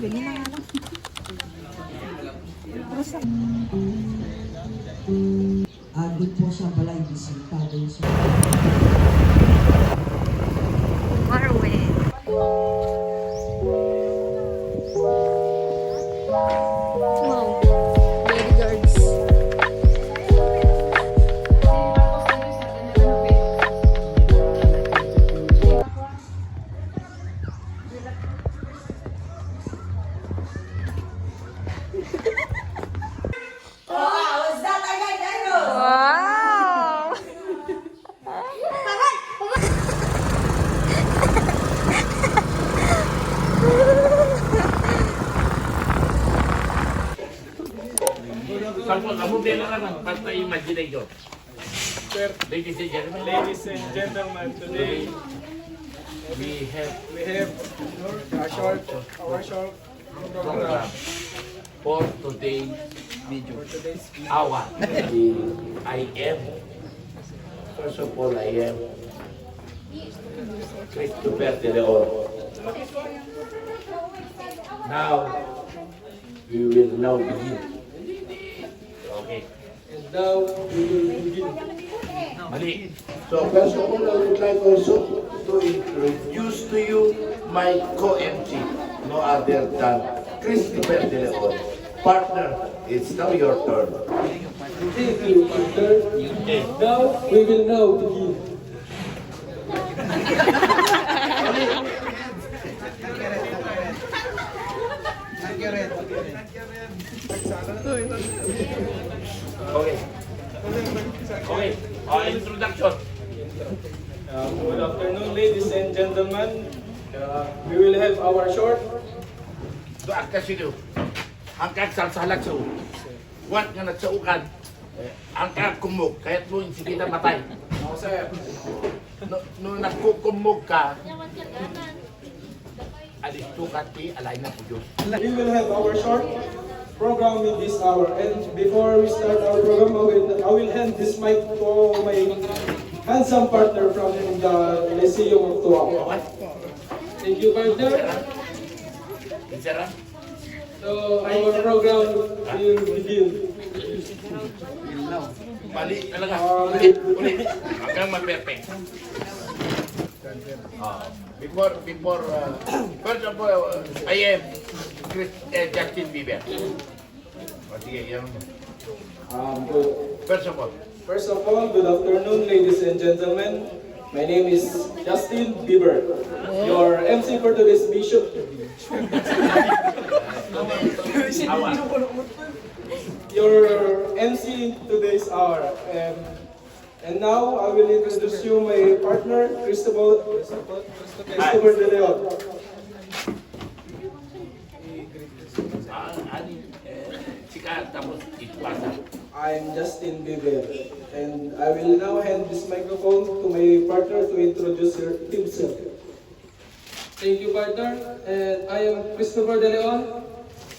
Ganyan na nga lang. Doon po sa balay bisita doon sa... Marwe. Wow. Bodyguards. Wow! Kamu bilang kan partai Imagination. Ladies and gentlemen, Today we have we have our short program program for today for today's video. hour. I am first of all I am Christopher De Leon. Now we will now begin. Okay. And now we will begin. Mali. So first of all, I would like also to introduce to you my co-MC, no other than Christopher De Leon. Partner, it's now your turn. Thank you, partner. Now we will now begin. Okay. Okay. Introduction. Good afternoon, ladies and gentlemen. We will have our short. Doon ka sino. Ang kagsalsalag sa ulo. What nga nagsaukan. Ang kagkumog. Kaya't mo yung sige na matay. Ako, sir. Nung nagkukumog ka, alis to kati, alay na po Diyos. We will have our short program in this hour. And before we start our program, I will hand this mic to my handsome partner from the Lyceum of Tuac. Okay? Thank you, partner. Sarah? So our program will begin. Mali talaga. Ulit. Hanggang ma-perfect. First of all, I am Justin Bieber. O sige, yan mo. Good. First of all, First of all, good afternoon, ladies and gentlemen. My name is Justin Bieber, your MC for today's mission. awa. Your MC today's hour. And now I will introduce you my partner, Christopher De Leon. Sika, tapos itpasa. I'm Justin Bieber, and I will now hand this microphone to my partner to introduce himself. Thank you, partner. And I am Christopher De Leon,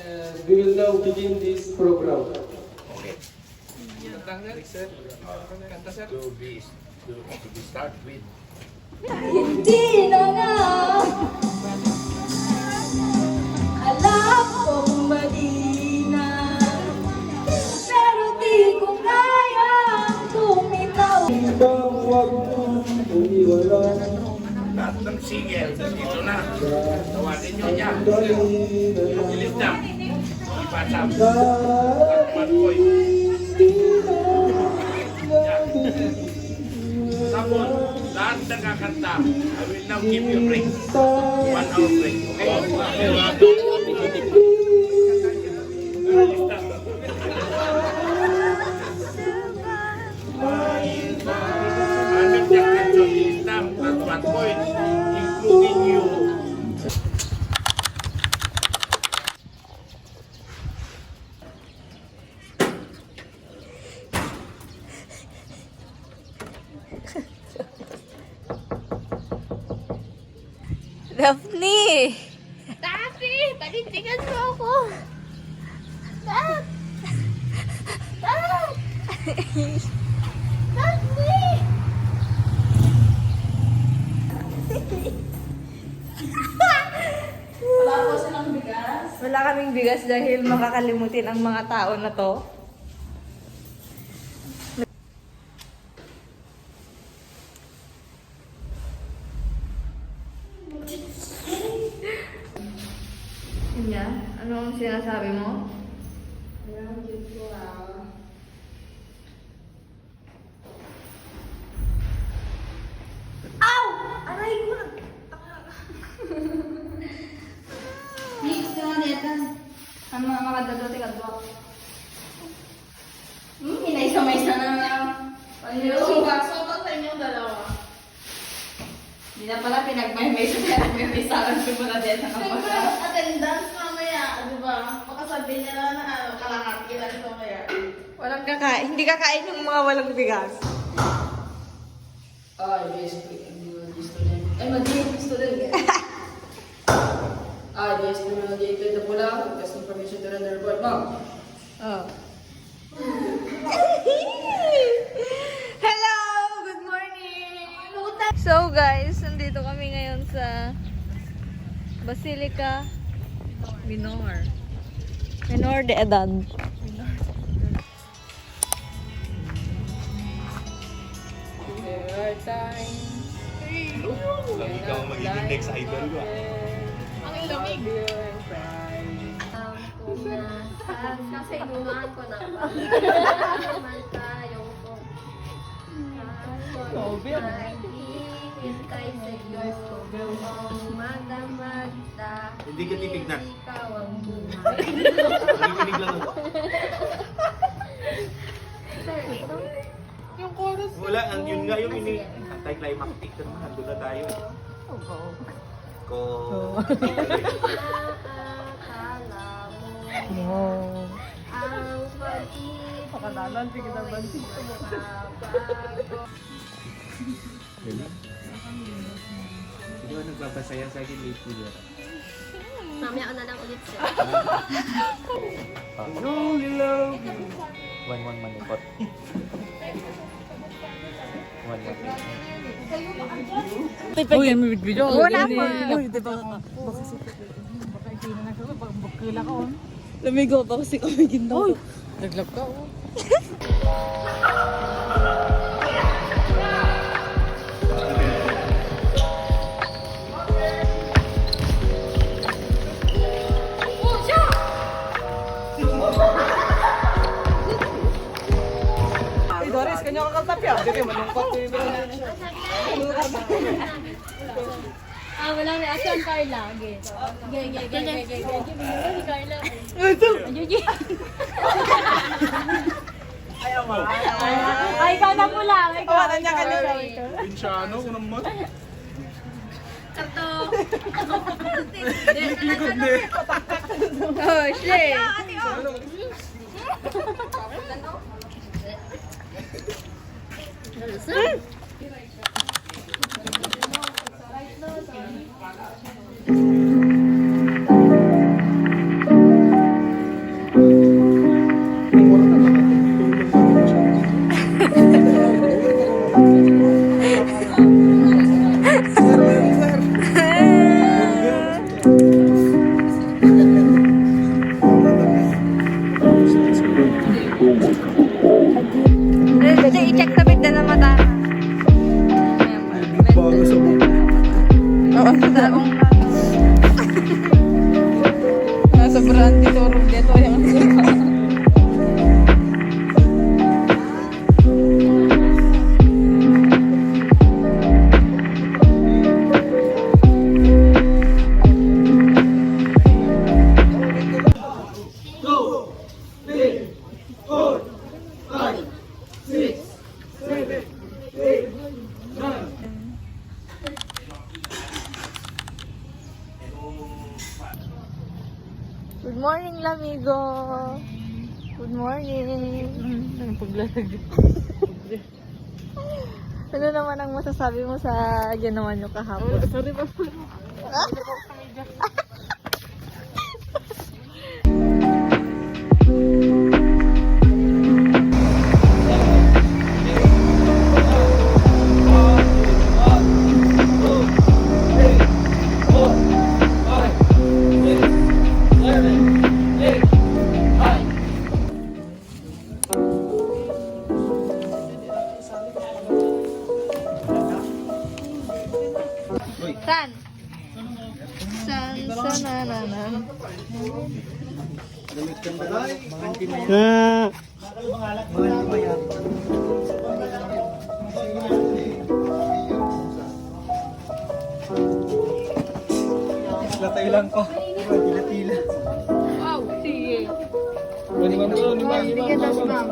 and we will now begin this program. Okay. To be start with. Hindi na nga alam kong mali na, pero di ko kayang tumitaw. Ibang huwag mong umiwala. Lahat ng single, dito na. Tawagin nyo niya. Dahil Ilis na. Ipasa. na Matkoy. hindi na Tapos, lahat ng kakanta, I will now give you a break. 1 hour break. Okay? Ilis na. Ano yung kakanta? Ilis na. At Matkoy, including you. Daphne! Tapi, panindigan mo ako. Tap! Tap! Tapi! Wala po silang bigas. Wala kaming bigas dahil makakalimutin ang mga tao na to. Yan, ano ang sinasabi mo? Ow! Aray ko! Next na dito. Ang mga makadalote ka dwa. Hinay sa may sana. Sugat sa inyong dalawa. Hindi na pala pinagmay-may sa pinagmay-may-saran ko muna din sa Siyempre, attendance mamaya, di ba? Baka sabihin nila na kalahati lang ito kaya. Walang kakain. Hindi kakain yung mga walang bigas. Dear student. Dear student. Dear student, dito ito po lang. Request information to run the report, ma'am. Oh. Hello! Good morning! So guys, nandito kami ngayon sa Basilica Minor. Minor de Edad. Lamig ka magiging next idol ko. Nasa inuman ko na pa. Naman tayong po. Hintay sa iyo. Ang magdamagda. Hindi ka titignan. Ikaw ang buhay. Nakikinig lang ako. Wala, ang yun nga yung anti-climactic na naman. Nandun na tayo. Ko. Akala mo. Ang pag-ibig. Pakadalan, sige na ba? Hindi ba nagbabasaya sa akin lately? Mamaya ko na lang ulit siya. Truly love you. One manipot. One. Uy, may video. Wala pa. Lamigo pa kasi kami gindaw. Naglap ka. Doris, kanya ka kaltap yan. Hindi, malungkot ko yung Wala na. Asan Carla? Ge. Carla. Ay, ikaw na pula. Tawanan niya kanina. Pinsyano ko naman. Kato. Likod na eh. Oh, shit. I-check sa bit na mata. Bago sa buko. Oo, sa akong nasa brandy torong dito yung suka. Good morning, Lamigo. Good morning. Paglalag. Ano naman ang masasabi mo sa ginawa nyo kahapon? Sorry pa. San? San na. Latay lang ko. Tila-tila. Wow, sige. Ma'am, Bigyan daw si ma'am.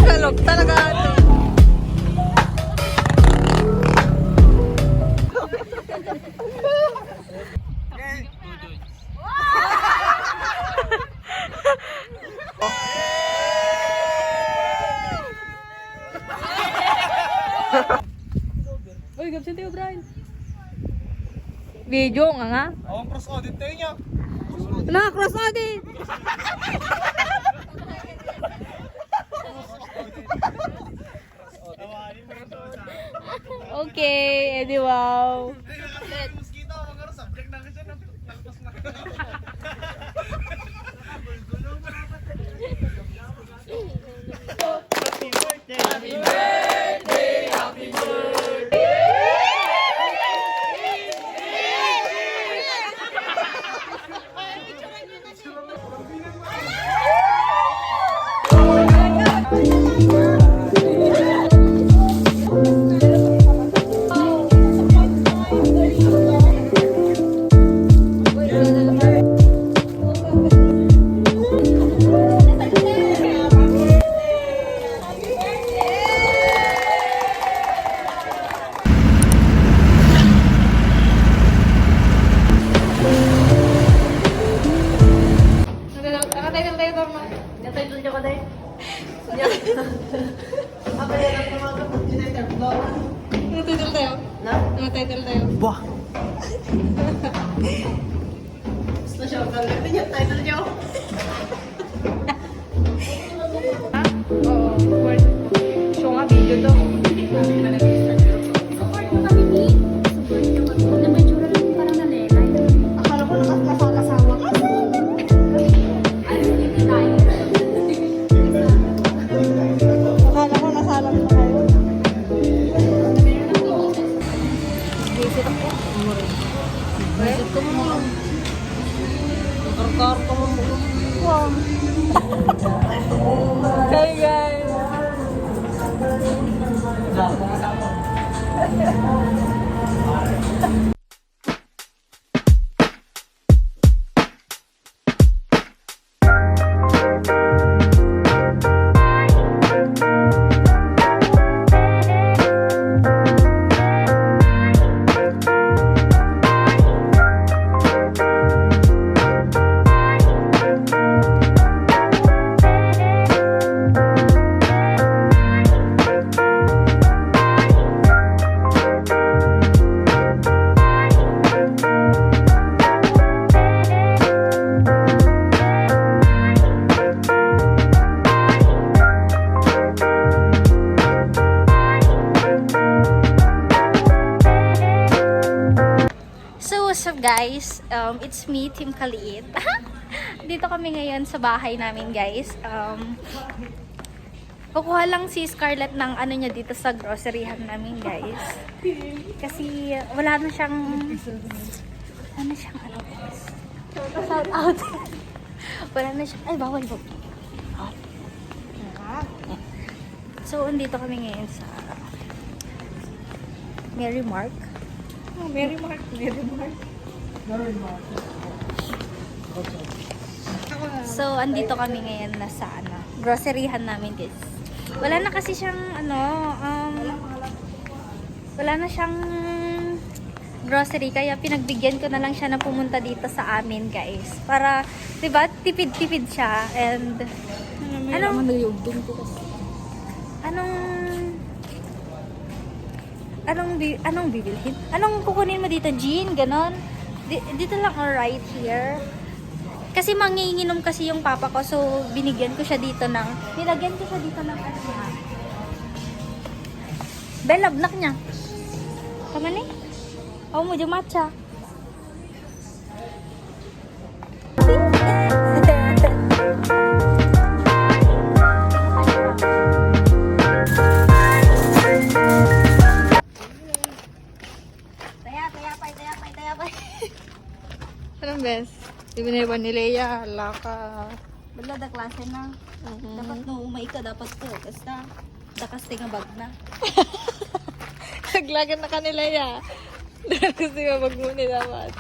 Kalok talaga ito. Uy, gabsan tayo, Brian. Video nga. Ang cross audit tayo niya. Nakakross audit. Okay, edi wow. Nakatitle tayo, Torma. Natitle niyo ko dahil. Nakatitle tayo. Nakatitle tayo. Gusto siya. Gagawin niyo title niyo. Oo. Show nga video to. Akala ko nakasama ka. Akala ko nasalam na kayo. Visit ako. Visit ko mo. Karkar ko mo. Wow. Hey guys. What's up guys? It's me, Team Kaliit. Dito kami ngayon sa bahay namin guys. Kukuha lang si Scarlett ng ano niya dito sa groceryhan namin guys. Kasi wala na siyang ano guys. Shout out. Wala na siyang, ay bawal po. So andito kami ngayon sa Mary Mark. Mary Mark. So, andito kami ngayon na sa groceryhan namin guys. Wala na kasi siyang wala na siyang grocery, kaya pinagbigyan ko na lang siya na pumunta dito sa amin guys. Para, diba, tipid-tipid siya and Anong bibilhin? Anong kukunin mo dito, Jean? Ganon? Dito lang, right here. Kasi manginginom kasi yung papa ko, so nilagyan ko siya dito ng ano niya. Belabnak niya. Tama ni? Oh, mo dyan matcha. Taya pa. Anong best? Ibinaiwan ni Leia. Hala ka. Wala da klase na. Dapat no, umay ka, dapat ko. Basta, dakas tinga bag na. Naglagan na ka ni Leia. Dahil gusto nga magmuni dapat.